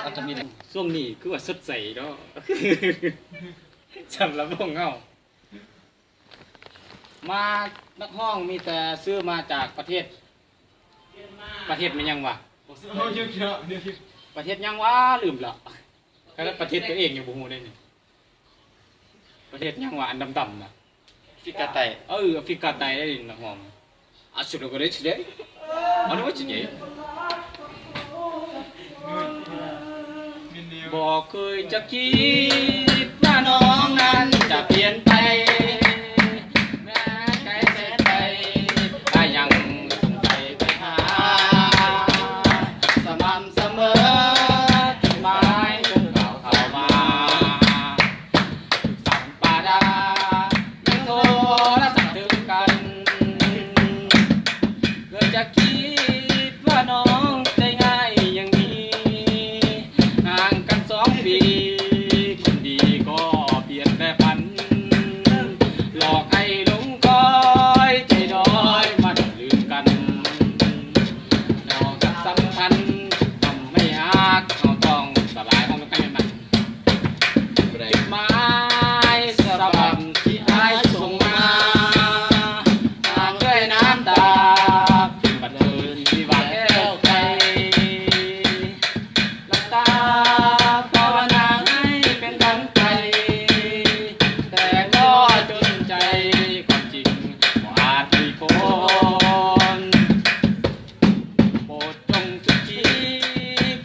อาจจะมีช่วงนี้คือว่าสดใสเนาะสำหรับพวกเงามานักห้องมีแต่ซื้อมาจากประเทศมันยังวะประเทศยังวะลืมละแล้วประเทศตัวเองยังบ่ฮู้ได้นี่ประเทศยังวะอันดำๆน่ะ ฟิกาไตแอฟริกาใต้ได้นักห้องอาสุดก็ได้สิเด้อันนี้ว่าสิเด้บ่เคยจะคิดว่าน้องนั้นจะเปลี่ยนไปแม้ไกลแสนไกลก็ยังส่งใจไปหาสม่ำเสมอที่หมายของเราเข้ามาสัมปาดายังโทรศัพท์ถึงกันเคยจะคิดว่าน้องใจง่ายอย่างนี้ห่างกัน2 ปีคนดีก็เปลี่ยนแปรผันหลอกให้หลงคอยใจดอยมาลืมกันหลอกกับสัมพันธ์ทำไม่ฮักเราต้องสลายของมันกันมันหมายสบับที่อายส่งมาห่างด้วยน้ำตาบัดเดินที่ว่าแก้วใจหลับตาภาวนาให้เป็นดังใจแต่ก็จนใจความจริงบ่อาจมีคนโปรดจงสุขี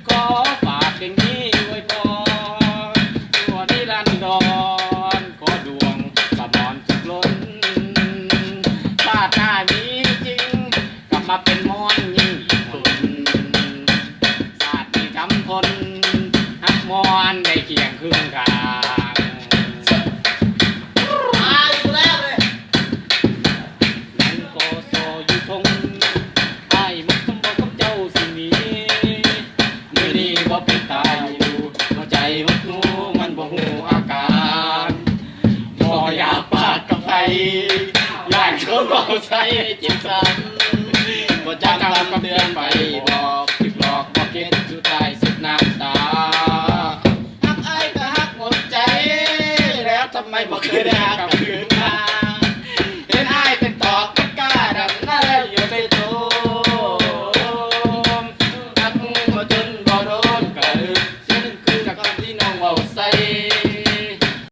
ขอฝากเพลงนี้ไว้พอตัวนิรันดรขอดวงสมรสุขล้นชาติหน้ามีจริงกลับมาเป็นมอนยิ่งคนศาสตร์ที่ทำคนหักมอนได้เคียงครึ่งทางนั่นก็โซอยู่ทงไอ้มุกคำบอกกับเจ้าสิ่งนี้มือนี้บ่เป็นตายอยู่หัวใจมักหูมันบ่หูอาการบ่อยากปากกับใครอยากชวนเอาใจเจ็บซ้ำบ่จำคำเตือนไปบอกถึกหลอกบ่เก็ตสุดท้ายสุดน้ำตาฮักไอ้ก็ฮักหมดใจแล้วทำไมบ่เคยได้ฮักกลับคืน